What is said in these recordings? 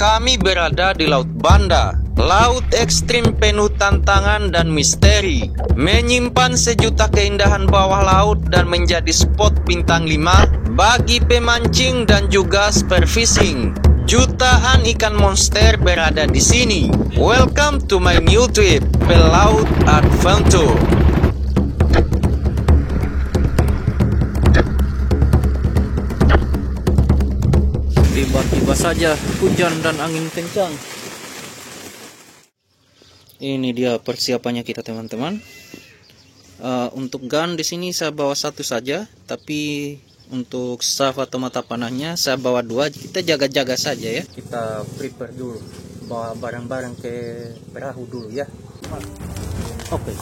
Kami berada di Laut Banda, laut ekstrim penuh tantangan dan misteri, menyimpan sejuta keindahan bawah laut dan menjadi spot bintang 5 bagi pemancing dan juga spearfishing. Jutaan ikan monster berada di sini. Welcome to my new trip, Pelaut Adventure. Tiba-tiba saja hujan dan angin kencang. Ini dia persiapannya kita, teman-teman. Untuk gun di sini saya bawa satu saja, tapi untuk staff atau mata panahnya saya bawa 2. Kita jaga-jaga saja ya. Kita prepare dulu, bawa barang-barang ke perahu dulu ya. Oke.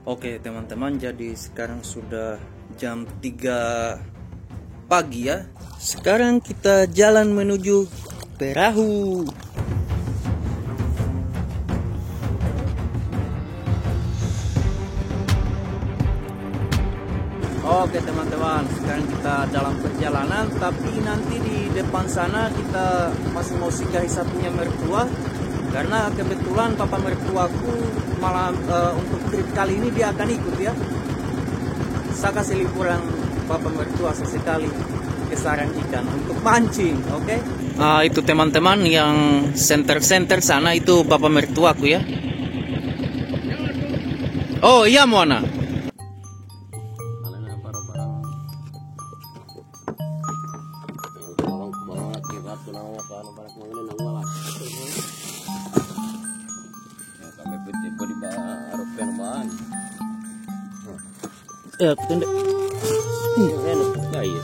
Oke teman-teman, jadi sekarang sudah jam 3 pagi ya. Sekarang kita jalan menuju perahu. Oke teman-teman, sekarang kita dalam perjalanan, tapi nanti di depan sana kita masih mau singgahi satunya mertua. Karena kebetulan papa mertuaku malam untuk trip kali ini dia akan ikut ya. Saya kasih liburan papa mertua sesekali ke sarang ikan untuk mancing, oke? Itu teman-teman yang center sana itu papa mertuaku ya. Oh iya Mona. Ya, pendek. Enak, baik.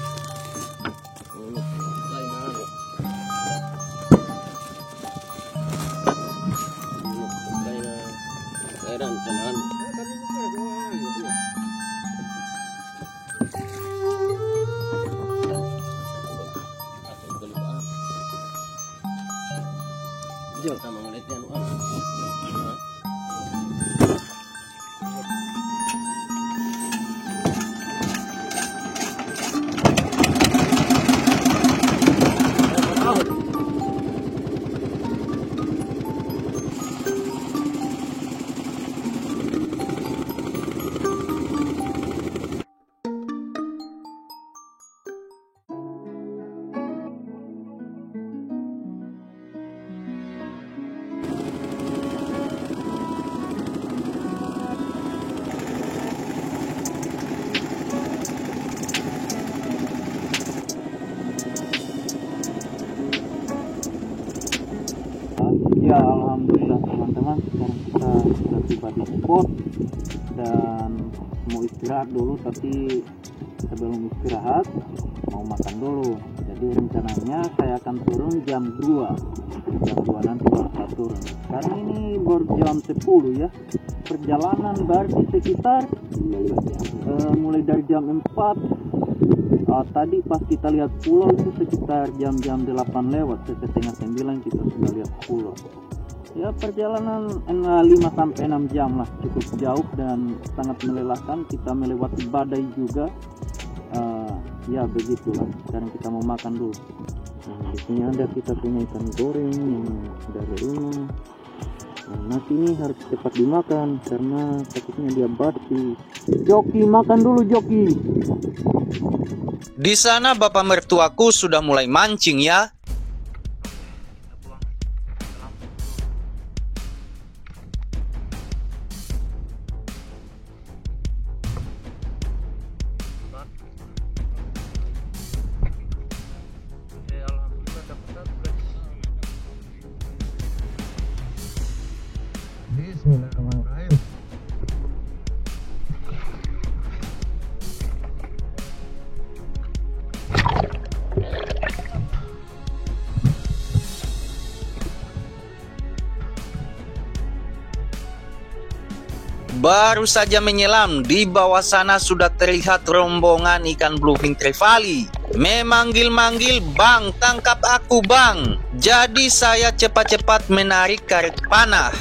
Ya alhamdulillah teman-teman, sekarang kita sudah tiba di spot dan mau istirahat dulu, tapi sebelum istirahat mau makan dulu. Jadi rencananya saya akan turun jam 2 nanti baru saya turun. Sekarang ini baru jam 10 ya. Perjalanan berarti sekitar mulai dari jam 4. Tadi pas kita lihat pulau itu sekitar jam-jam 8 lewat, setengah 9 kita sudah lihat pulau. Ya perjalanan 5-6 jam lah, cukup jauh dan sangat melelahkan. Kita melewati badai juga. Ya begitulah. Sekarang kita mau makan dulu. Di sini ada kita punya ikan goreng yang dari rumah. Nasi ini harus cepat dimakan karena takutnya dia basi. Joki, makan dulu Joki. Di sana bapak mertuaku sudah mulai mancing ya. Bismillahirrahmanirrahim. Baru saja menyelam, di bawah sana sudah terlihat rombongan ikan bluefin trevally. memanggil-manggil, "Bang, tangkap aku bang." Jadi saya cepat-cepat menarik karet panah.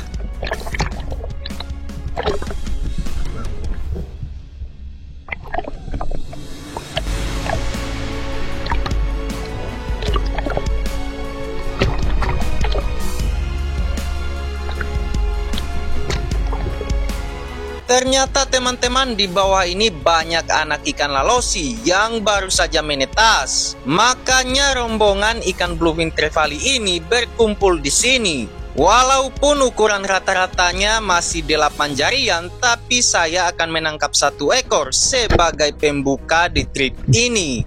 Ternyata teman-teman, di bawah ini banyak anak ikan lalosi yang baru saja menetas. Makanya rombongan ikan bluefin trevally ini berkumpul di sini. Walaupun ukuran rata-ratanya masih 8 jarian, tapi saya akan menangkap 1 ekor sebagai pembuka di trip ini.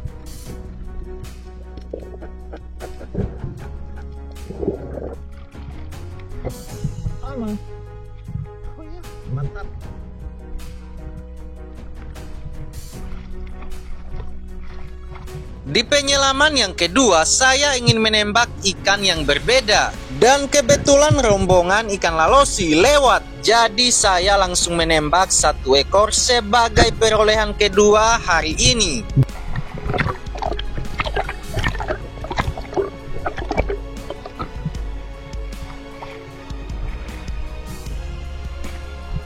Mantap. Di penyelaman yang kedua, saya ingin menembak ikan yang berbeda. Dan kebetulan rombongan ikan lalosi lewat. Jadi saya langsung menembak 1 ekor sebagai perolehan kedua hari ini.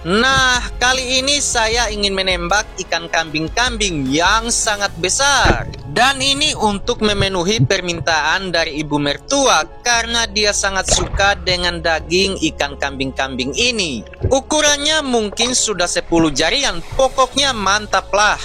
Nah, kali ini saya ingin menembak ikan kambing-kambing yang sangat besar. Dan ini untuk memenuhi permintaan dari ibu mertua karena dia sangat suka dengan daging ikan kambing-kambing ini. Ukurannya mungkin sudah 10 jarian, pokoknya mantap lah.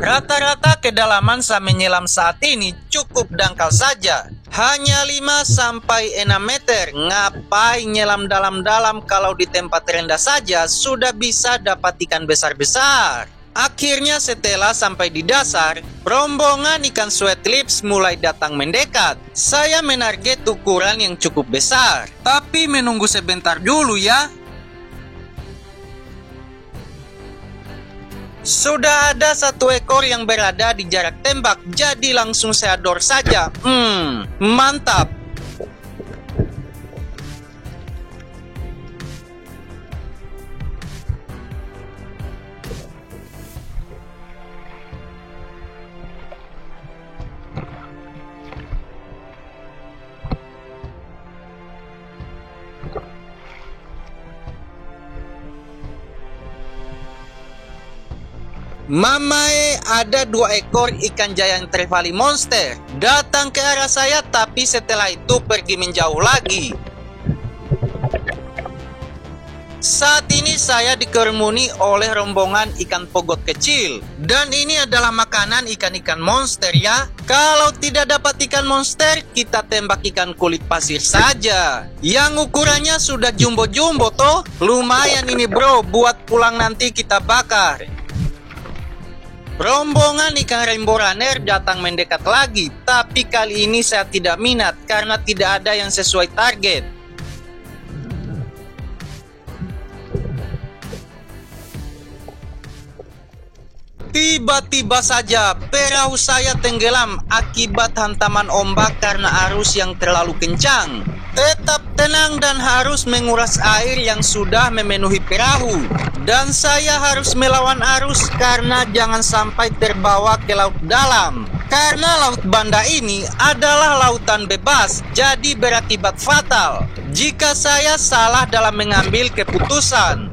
Rata-rata kedalaman saya menyelam saat ini cukup dangkal saja. Hanya 5-6 meter. Ngapain nyelam dalam-dalam kalau di tempat rendah saja sudah bisa dapat ikan besar-besar. Akhirnya setelah sampai di dasar, rombongan ikan sweat lips mulai datang mendekat. Saya menarget ukuran yang cukup besar. Tapi menunggu sebentar dulu ya. Sudah ada 1 ekor yang berada di jarak tembak, jadi langsung saya dor saja. Mantap. Mamae, ada 2 ekor ikan giant trevally monster datang ke arah saya, tapi setelah itu pergi menjauh lagi. Saat ini saya dikerumuni oleh rombongan ikan pogot kecil. Dan ini adalah makanan ikan-ikan monster ya. Kalau tidak dapat ikan monster, kita tembak ikan kulit pasir saja. Yang ukurannya sudah jumbo-jumbo toh. Lumayan ini bro, buat pulang nanti kita bakar. Rombongan ikan rainbow runner datang mendekat lagi, tapi kali ini saya tidak minat karena tidak ada yang sesuai target. Tiba-tiba saja perahu saya tenggelam akibat hantaman ombak karena arus yang terlalu kencang. Tetap tenang dan harus menguras air yang sudah memenuhi perahu. Dan saya harus melawan arus karena jangan sampai terbawa ke laut dalam. Karena laut Banda ini adalah lautan bebas, jadi berakibat fatal jika saya salah dalam mengambil keputusan.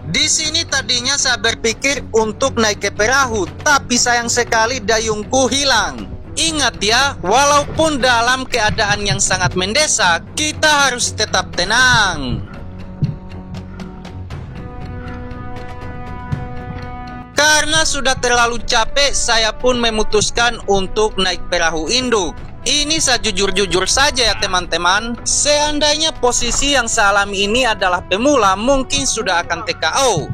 Di sini tadinya saya berpikir untuk naik ke perahu, tapi sayang sekali dayungku hilang. Ingat ya, walaupun dalam keadaan yang sangat mendesak, kita harus tetap tenang. Karena sudah terlalu capek, saya pun memutuskan untuk naik perahu induk. Ini saya jujur-jujur saja ya teman-teman. Seandainya posisi yang saya alami ini adalah pemula, mungkin sudah akan TKO.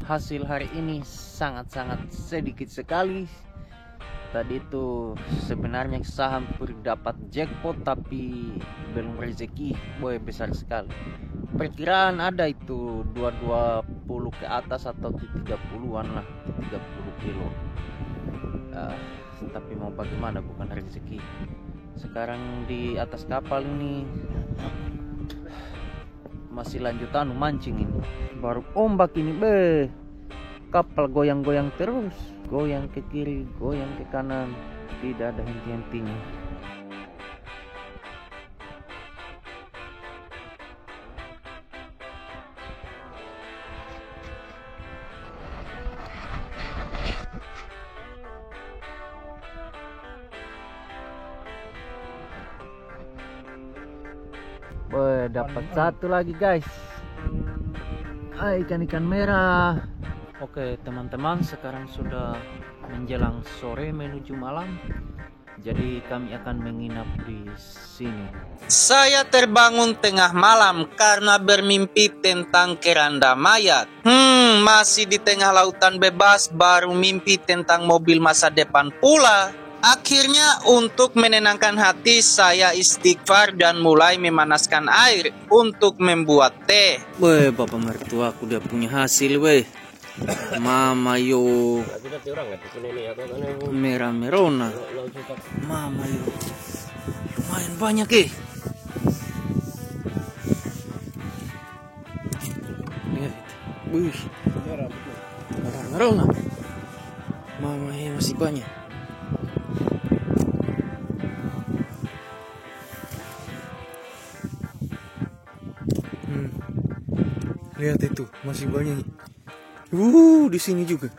Hasil hari ini sangat-sangat sedikit sekali. Tadi itu sebenarnya saya hampir dapat jackpot tapi belum rezeki. Boy, besar sekali. Perkiraan ada itu 220 ke atas atau 30-an lah, 30 kilo. Tapi mau bagaimana, bukan rezeki. Sekarang di atas kapal ini masih lanjutan mancing ini. Baru ombak ini, kapal goyang-goyang terus, goyang ke kiri, goyang ke kanan, tidak ada henti-hentinya. Dapat satu lagi guys. Ikan-ikan merah. Oke teman-teman, sekarang sudah menjelang sore menuju malam. Jadi kami akan menginap di sini. Saya terbangun tengah malam karena bermimpi tentang keranda mayat. Masih di tengah lautan bebas, baru mimpi tentang mobil masa depan pula. Akhirnya untuk menenangkan hati, saya istighfar dan mulai memanaskan air untuk membuat teh. Bapak mertua aku udah punya hasil Mama yo merah merona. Mama yo lumayan banyak lihat. Merah merona. Mama yo masih banyak. Lihat itu, masih banyak. Di sini juga.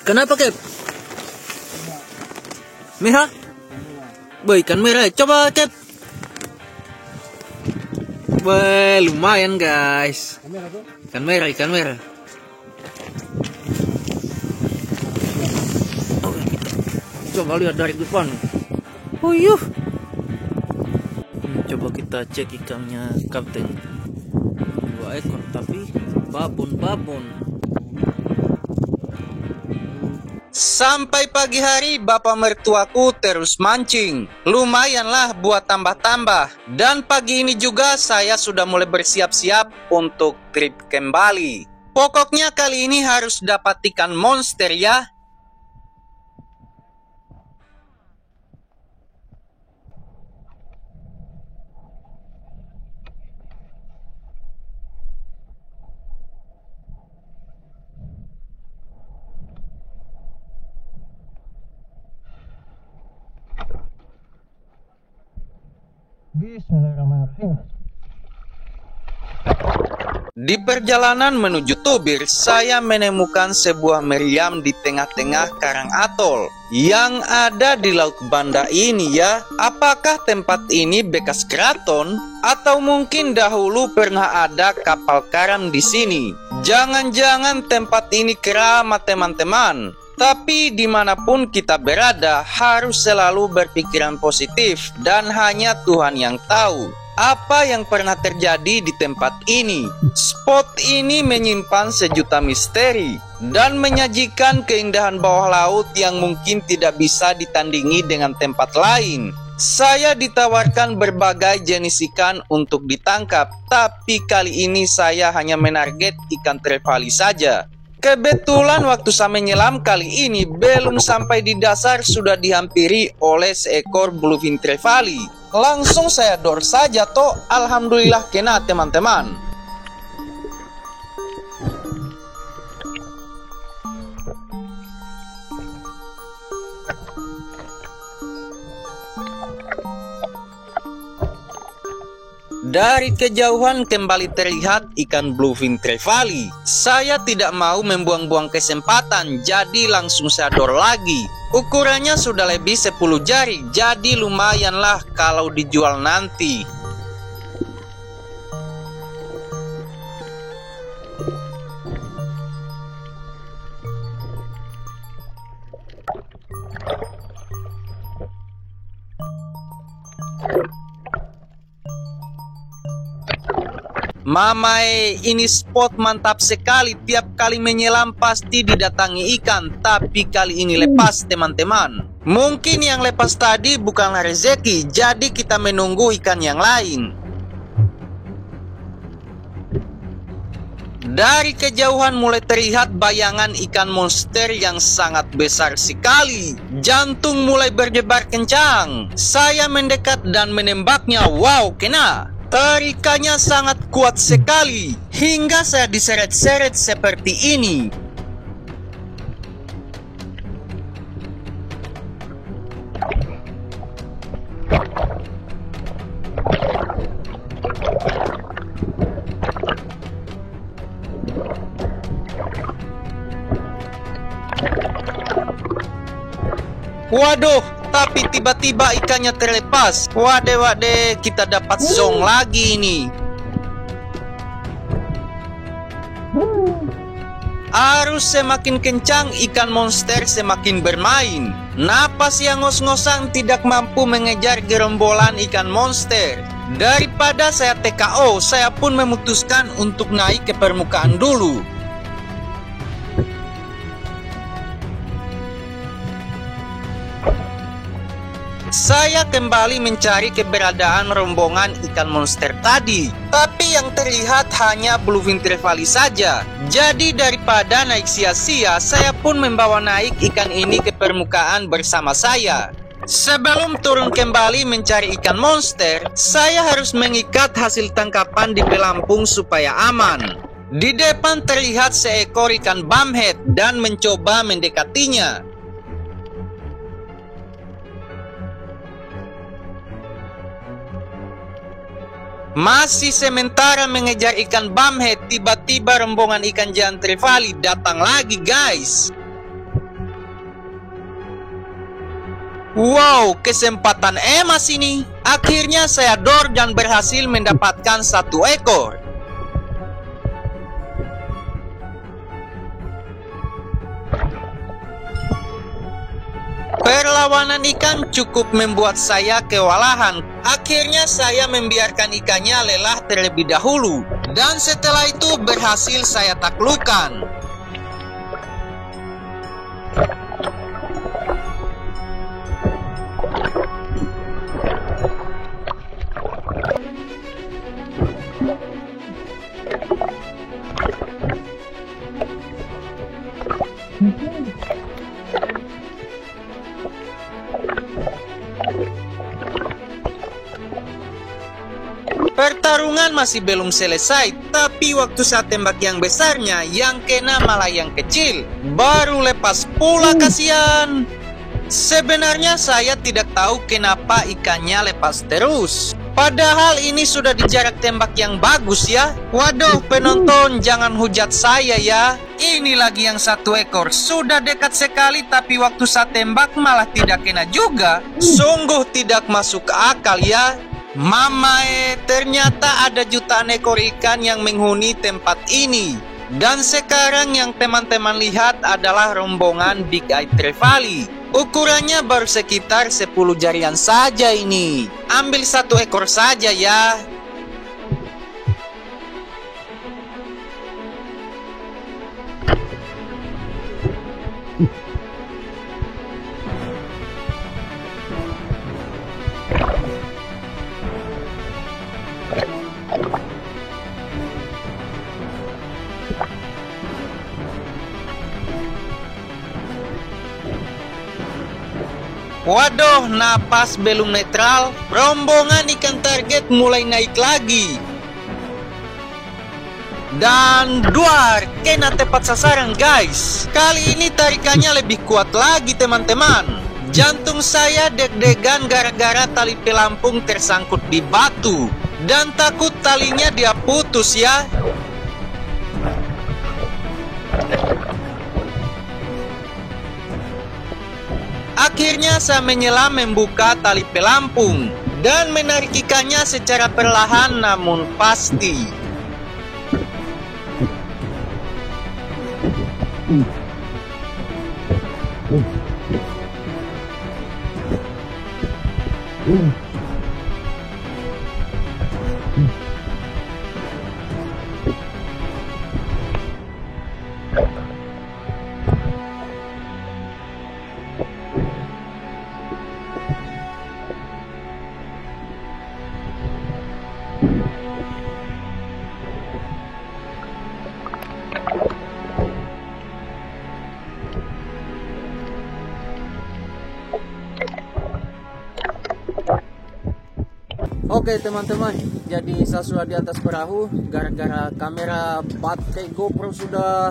Kenapa, Kep? Merah? Ikan merah. Coba, Kep. Lumayan, guys. Ikan merah, ikan merah. Coba lihat dari depan. Coba kita cek ikannya kapten. 2 ekor tapi babon. Sampai pagi hari bapak mertuaku terus mancing. Lumayanlah buat tambah-tambah. Dan pagi ini juga saya sudah mulai bersiap-siap untuk trip kembali. Pokoknya kali ini harus dapat ikan monster ya. Bismillahirrahmanirrahim. Di perjalanan menuju Tubir, saya menemukan sebuah meriam di tengah-tengah karang atol yang ada di Laut Banda ini ya. Apakah tempat ini bekas keraton? Atau mungkin dahulu pernah ada kapal karam di sini? Jangan-jangan tempat ini keramat teman-teman. Tapi dimanapun kita berada, harus selalu berpikiran positif dan hanya Tuhan yang tahu apa yang pernah terjadi di tempat ini. Spot ini menyimpan sejuta misteri dan menyajikan keindahan bawah laut yang mungkin tidak bisa ditandingi dengan tempat lain. Saya ditawarkan berbagai jenis ikan untuk ditangkap, tapi kali ini saya hanya menarget ikan trevally saja. Kebetulan waktu saya menyelam kali ini belum sampai di dasar sudah dihampiri oleh seekor bluefin trevally. Langsung saya dor saja toh, alhamdulillah kena teman-teman. Dari kejauhan kembali terlihat ikan bluefin trevally. Saya tidak mau membuang-buang kesempatan, jadi langsung saya dor lagi. Ukurannya sudah lebih 10 jari, jadi lumayanlah kalau dijual nanti. Mamae, ini spot mantap sekali. Tiap kali menyelam pasti didatangi ikan. Tapi kali ini lepas teman-teman. Mungkin yang lepas tadi bukanlah rezeki. Jadi kita menunggu ikan yang lain. Dari kejauhan mulai terlihat bayangan ikan monster yang sangat besar sekali. Jantung mulai berdebar kencang. Saya mendekat dan menembaknya. Wow, kena. Tarikannya sangat kuat sekali. Hingga saya diseret-seret seperti ini. Waduh, tapi tiba-tiba ikannya terlepas. Wade, kita dapat zong lagi ini. Arus semakin kencang, ikan monster semakin bermain. Napas yang ngos-ngosan tidak mampu mengejar gerombolan ikan monster. Daripada saya TKO, saya pun memutuskan untuk naik ke permukaan dulu. Saya kembali mencari keberadaan rombongan ikan monster tadi. Tapi yang terlihat hanya bluefin trevally saja. Jadi daripada naik sia-sia, saya pun membawa naik ikan ini ke permukaan bersama saya. Sebelum turun kembali mencari ikan monster, saya harus mengikat hasil tangkapan di pelampung supaya aman. Di depan terlihat seekor ikan bumhead dan mencoba mendekatinya. Masih sementara mengejar ikan bumhead, tiba-tiba rombongan ikan giant trevally datang lagi, guys. Wow, kesempatan emas ini. Akhirnya saya dor dan berhasil mendapatkan satu ekor. Perlawanan ikan cukup membuat saya kewalahan. Akhirnya saya membiarkan ikannya lelah terlebih dahulu. Dan setelah itu berhasil saya taklukkan. Pertarungan masih belum selesai, tapi waktu saya tembak yang besarnya, yang kena malah yang kecil. Baru lepas pula, kasihan. Sebenarnya saya tidak tahu kenapa ikannya lepas terus. Padahal ini sudah di jarak tembak yang bagus ya. Waduh, penonton jangan hujat saya ya. Ini lagi yang satu ekor, sudah dekat sekali tapi waktu saya tembak malah tidak kena juga. Sungguh tidak masuk akal ya. Mamae, ternyata ada jutaan ekor ikan yang menghuni tempat ini. Dan sekarang yang teman-teman lihat adalah rombongan Big Eye Trevally. Ukurannya baru sekitar 10 jarian saja ini. Ambil satu ekor saja ya. Waduh, napas belum netral, rombongan ikan target mulai naik lagi. Dan duar, kena tepat sasaran guys. Kali ini tarikannya lebih kuat lagi teman-teman. Jantung saya deg-degan gara-gara tali pelampung tersangkut di batu. Dan takut talinya dia putus ya. Akhirnya saya menyelam membuka tali pelampung dan menarik ikannya secara perlahan namun pasti. Oke teman-teman, jadi saya sudah di atas perahu gara-gara kamera pakai GoPro sudah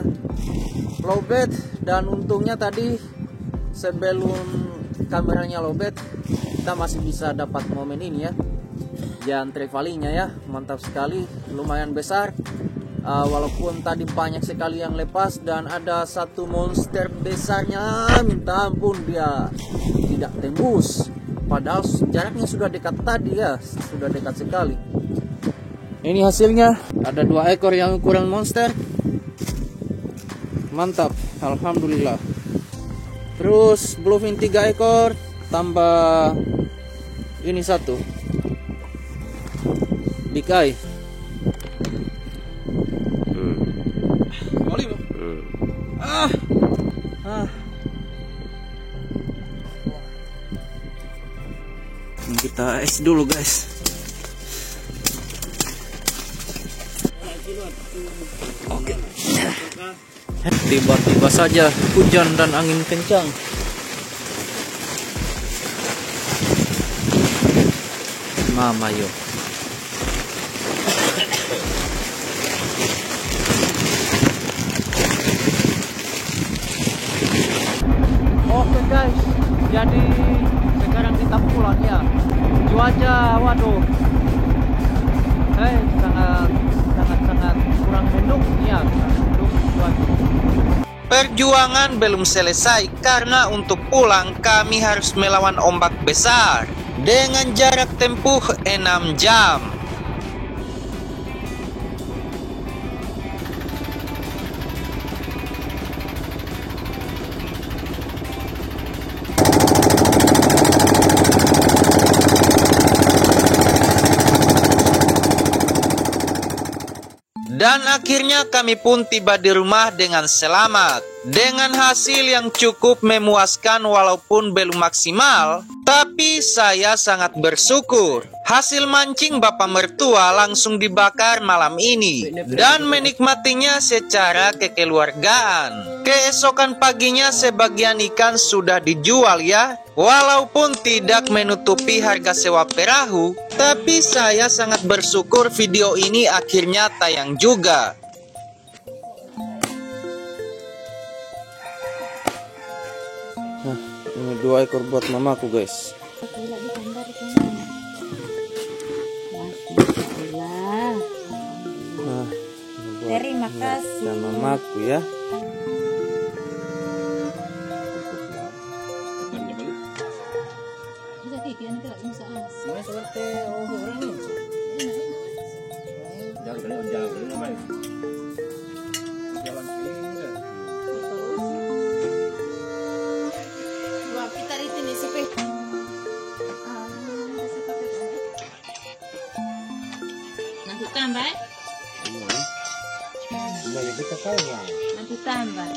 lowbat, dan untungnya tadi sebelum kameranya lowbat kita masih bisa dapat momen ini ya, Giant travelingnya ya, mantap sekali, lumayan besar. Walaupun tadi banyak sekali yang lepas dan ada satu monster besarnya, minta ampun dia tidak tembus. Padahal jaraknya sudah dekat tadi ya, sudah dekat sekali. Ini hasilnya, ada 2 ekor yang ukuran monster. Mantap, alhamdulillah. Terus bluefin 3 ekor, tambah ini 1 big eye. Kita es dulu guys. Oke. Tiba-tiba saja hujan dan angin kencang. Mama yo. Oke guys, jadi sekarang kita pulang ya. Cuaca, waduh, sangat kurang mendung ya, mendung cuaca. Perjuangan belum selesai karena untuk pulang kami harus melawan ombak besar dengan jarak tempuh 6 jam. Dan akhirnya kami pun tiba di rumah dengan selamat. Dengan hasil yang cukup memuaskan walaupun belum maksimal, tapi saya sangat bersyukur. Hasil mancing bapak mertua langsung dibakar malam ini dan menikmatinya secara kekeluargaan. Keesokan paginya sebagian ikan sudah dijual ya. Walaupun tidak menutupi harga sewa perahu, tapi saya sangat bersyukur video ini akhirnya tayang juga. Nah, ini 2 ekor buat mamaku guys. Nah, terima kasih dan mamaku ya. Nanti tambah. Nanti tambah.